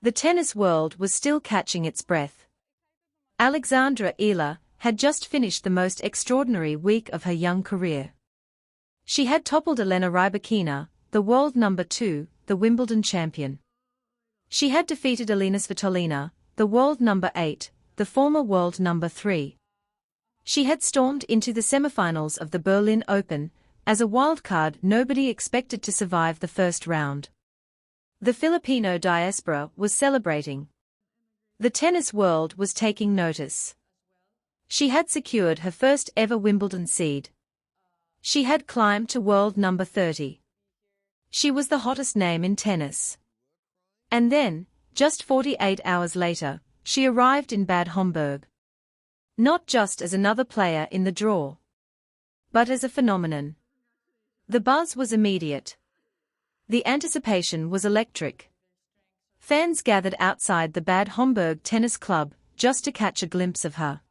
The tennis world was still catching its breath. Alexandra Eala had just finished the most extraordinary week of her young career. She had toppled Elena Rybakina, the world number 2, the Wimbledon champion. She had defeated Elina Svitolina, the world number 8, the former world number 3. She had stormed into the semifinals of the Berlin Open. As a wildcard, nobody expected to survive the first round. The Filipino diaspora was celebrating. The tennis world was taking notice. She had secured her first ever Wimbledon seed. She had climbed to world number 30. She was the hottest name in tennis. And then, just 48 hours later, she arrived in Bad Homburg. Not just as another player in the draw, but as a phenomenon. The buzz was immediate. The anticipation was electric. Fans gathered outside the Bad Homburg Tennis Club just to catch a glimpse of her.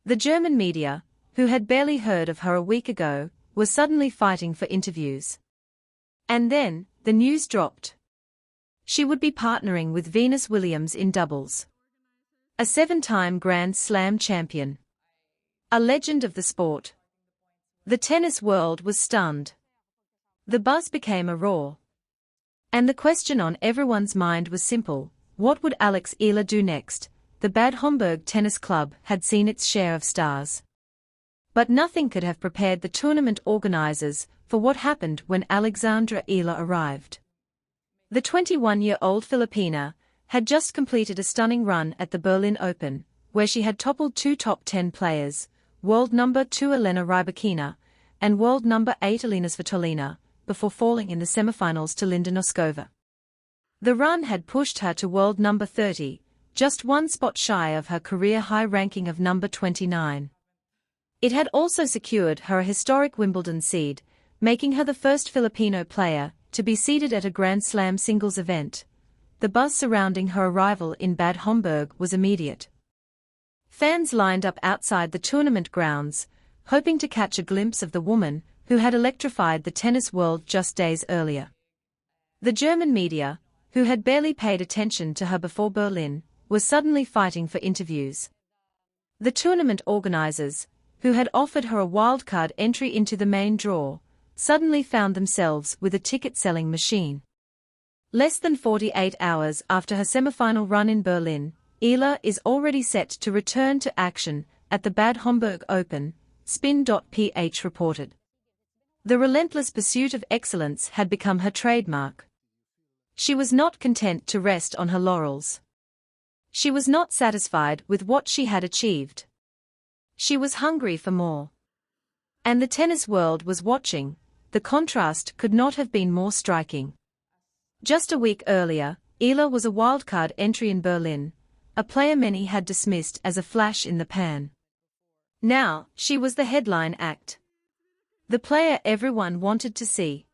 The German media, who had barely heard of her a week ago, was suddenly fighting for interviews. And then, the news dropped. She would be partnering with Venus Williams in doubles. A 7-time Grand Slam champion. A legend of the sport. The tennis world was stunned. The buzz became a roar. And the question on everyone's mind was simple: what would Alex Eala do next? The Bad Homburg Tennis Club had seen its share of stars. But nothing could have prepared the tournament organizers for what happened when Alexandra Eala arrived. The 21-year-old Filipina had just completed a stunning run at the Berlin Open, where she had toppled 2 top 10 players, world number 2 Elena Rybakina and world number 8 Elina Svitolina, before falling in the semifinals to Linda Noskova. The run had pushed her to world number 30, just 1 spot shy of her career-high ranking of number 29. It had also secured her a historic Wimbledon seed, making her the first Filipino player to be seeded at a Grand Slam singles event. The buzz surrounding her arrival in Bad Homburg was immediate. Fans lined up outside the tournament grounds, hoping to catch a glimpse of the woman who had electrified the tennis world just days earlier. The German media, who had barely paid attention to her before Berlin, was suddenly fighting for interviews. The tournament organizers, who had offered her a wildcard entry into the main draw, suddenly found themselves with a ticket-selling machine. Less than 48 hours after her semifinal run in Berlin, Eala is already set to return to action at the Bad Homburg Open, Spin.ph reported. The relentless pursuit of excellence had become her trademark. She was not content to rest on her laurels. She was not satisfied with what she had achieved. She was hungry for more. And the tennis world was watching. The contrast could not have been more striking. Just a week earlier, Eala was a wildcard entry in Berlin, a player many had dismissed as a flash in the pan. Now, she was the headline act. The player everyone wanted to see.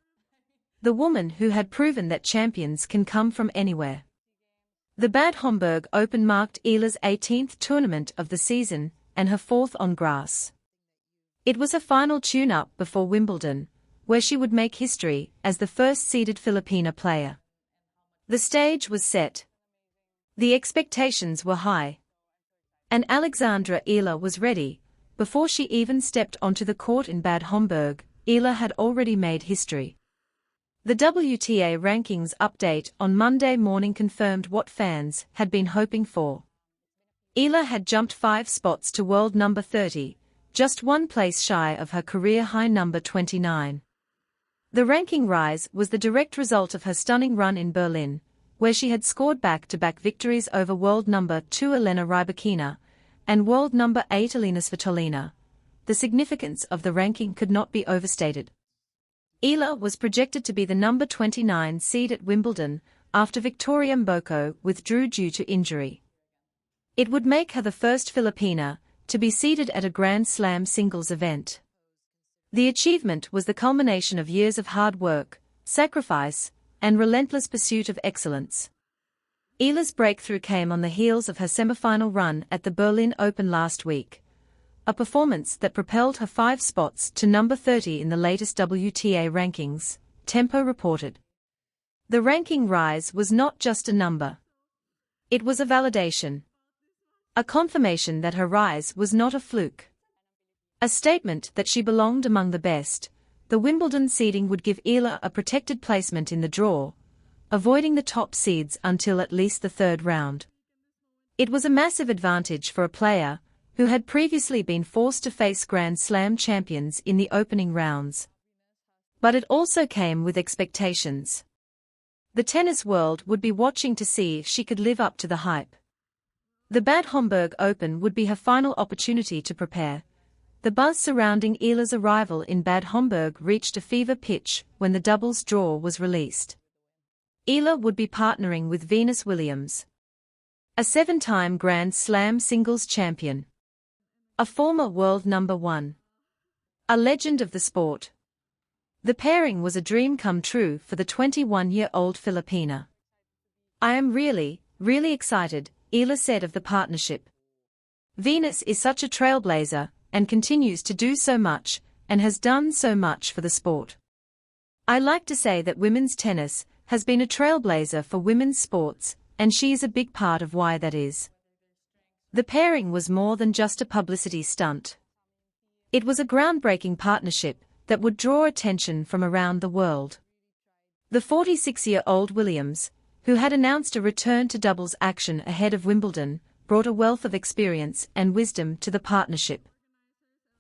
The woman who had proven that champions can come from anywhere. The Bad Homburg Open marked Eala's 18th tournament of the season, and her 4th on grass. It was a final tune-up before Wimbledon, where she would make history as the first-seeded Filipina player. The stage was set. The expectations were high. And Alexandra Eala was ready. Before she even stepped onto the court in Bad Homburg, Eala had already made history. The WTA rankings update on Monday morning confirmed what fans had been hoping for. Eala had jumped 5 spots to world number 30, just 1 place shy of her career-high number 29. The ranking rise was the direct result of her stunning run in Berlin, where she had scored back-to-back victories over world number 2 Elena Rybakina and world number 8 Elina Svitolina. The significance of the ranking could not be overstated. Eala was projected to be the number 29 seed at Wimbledon after Victoria Mboko withdrew due to injury. It would make her the first Filipina to be seeded at a Grand Slam singles event. The achievement was the culmination of years of hard work, sacrifice, and relentless pursuit of excellence. Eala's breakthrough came on the heels of her semifinal run at the Berlin Open last week, a performance that propelled her 5 spots to number 30 in the latest WTA rankings, Tempo reported. The ranking rise was not just a number. It was a validation. A confirmation that her rise was not a fluke. A statement that she belonged among the best. The Wimbledon seeding would give Eala a protected placement in the draw, avoiding the top seeds until at least the third round. It was a massive advantage for a player who had previously been forced to face Grand Slam champions in the opening rounds. But it also came with expectations. The tennis world would be watching to see if she could live up to the hype. The Bad Homburg Open would be her final opportunity to prepare. The buzz surrounding Eala's arrival in Bad Homburg reached a fever pitch when the doubles draw was released. Eala would be partnering with Venus Williams, a 7-time Grand Slam singles champion, a former world number 1, a legend of the sport. The pairing was a dream come true for the 21-year-old Filipina. "I am really, really excited," Eala said of the partnership. "Venus is such a trailblazer, and continues to do so much, and has done so much for the sport. I like to say that women's tennis has been a trailblazer for women's sports, and she is a big part of why that is." The pairing was more than just a publicity stunt. It was a groundbreaking partnership that would draw attention from around the world. The 46-year-old Williams, who had announced a return to doubles action ahead of Wimbledon, brought a wealth of experience and wisdom to the partnership.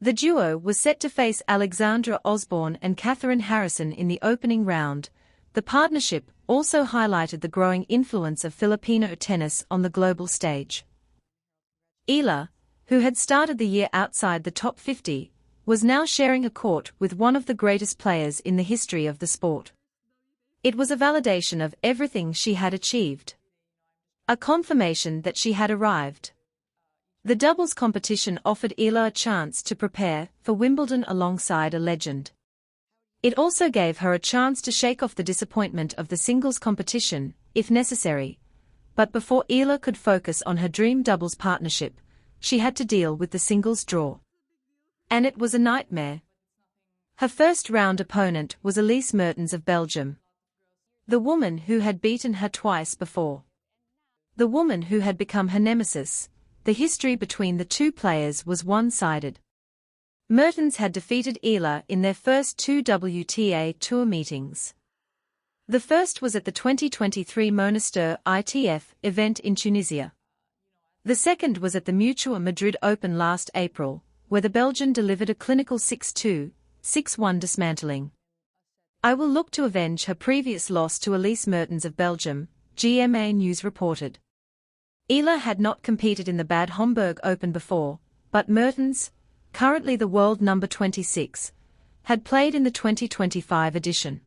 The duo was set to face Alexandra Osborne and Catherine Harrison in the opening round. The partnership also highlighted the growing influence of Filipino tennis on the global stage. Eala, who had started the year outside the top 50, was now sharing a court with one of the greatest players in the history of the sport. It was a validation of everything she had achieved. A confirmation that she had arrived. The doubles competition offered Eala a chance to prepare for Wimbledon alongside a legend. It also gave her a chance to shake off the disappointment of the singles competition, if necessary. But before Eala could focus on her dream doubles partnership, she had to deal with the singles draw. And it was a nightmare. Her first-round opponent was Elise Mertens of Belgium. The woman who had beaten her twice before. The woman who had become her nemesis. The history between the two players was one-sided. Mertens had defeated Eala in their first 2 WTA Tour meetings. The first was at the 2023 Monastir ITF event in Tunisia. The second was at the Mutua Madrid Open last April, where the Belgian delivered a clinical 6-2, 6-1 dismantling. "I will look to avenge her previous loss to Elise Mertens of Belgium," GMA News reported. Eala had not competed in the Bad Homburg Open before, but Mertens, currently the world number 26, had played in the 2025 edition.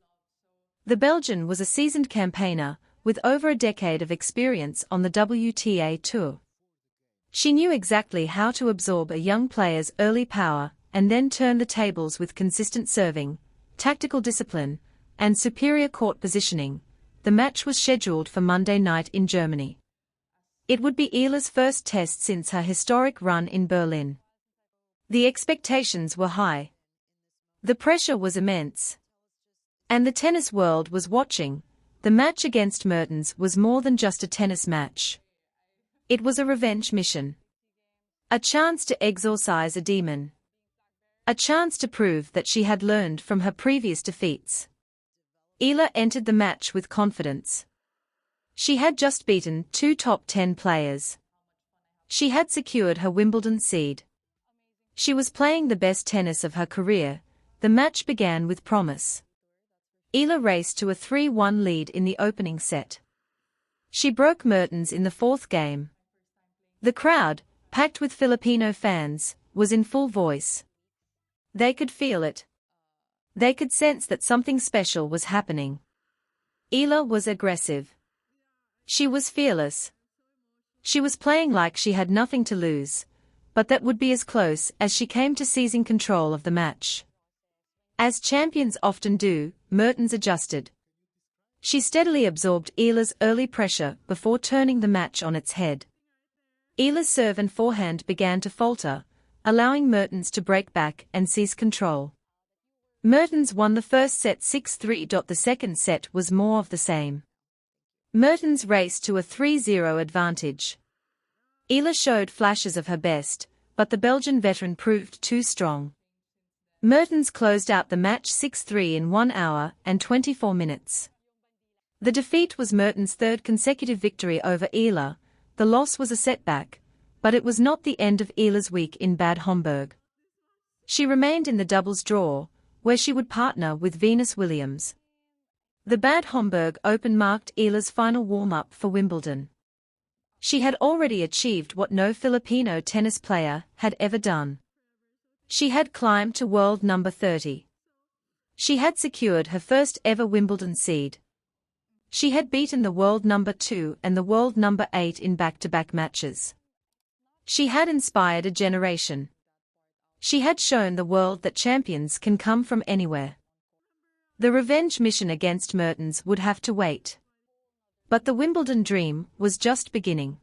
The Belgian was a seasoned campaigner, with over a decade of experience on the WTA Tour. She knew exactly how to absorb a young player's early power and then turn the tables with consistent serving, tactical discipline, and superior court positioning. The match was scheduled for Monday night in Germany. It would be Eala's first test since her historic run in Berlin. The expectations were high. The pressure was immense. And the tennis world was watching. The match against Mertens was more than just a tennis match. It was a revenge mission. A chance to exorcise a demon. A chance to prove that she had learned from her previous defeats. Eala entered the match with confidence. She had just beaten 2 top 10 players. She had secured her Wimbledon seed. She was playing the best tennis of her career. The match began with promise. Eala raced to a 3-1 lead in the opening set. She broke Mertens in the 4th game. The crowd, packed with Filipino fans, was in full voice. They could feel it. They could sense that something special was happening. Eala was aggressive. She was fearless. She was playing like she had nothing to lose, but that would be as close as she came to seizing control of the match. As champions often do, Mertens adjusted. She steadily absorbed Eala's early pressure before turning the match on its head. Eala's serve and forehand began to falter, allowing Mertens to break back and seize control. Mertens won the first set 6-3. The second set was more of the same. Mertens raced to a 3-0 advantage. Eala showed flashes of her best, but the Belgian veteran proved too strong. Mertens closed out the match 6-3 in 1 hour and 24 minutes. The defeat was Mertens' third consecutive victory over Eala. The loss was a setback, but it was not the end of Eala's week in Bad Homburg. She remained in the doubles draw, where she would partner with Venus Williams. The Bad Homburg Open marked Eala's final warm-up for Wimbledon. She had already achieved what no Filipino tennis player had ever done. She had climbed to world number 30. She had secured her first ever Wimbledon seed. She had beaten the world number 2 and the world number 8 in back-to-back matches. She had inspired a generation. She had shown the world that champions can come from anywhere. The revenge mission against Mertens would have to wait. But the Wimbledon dream was just beginning.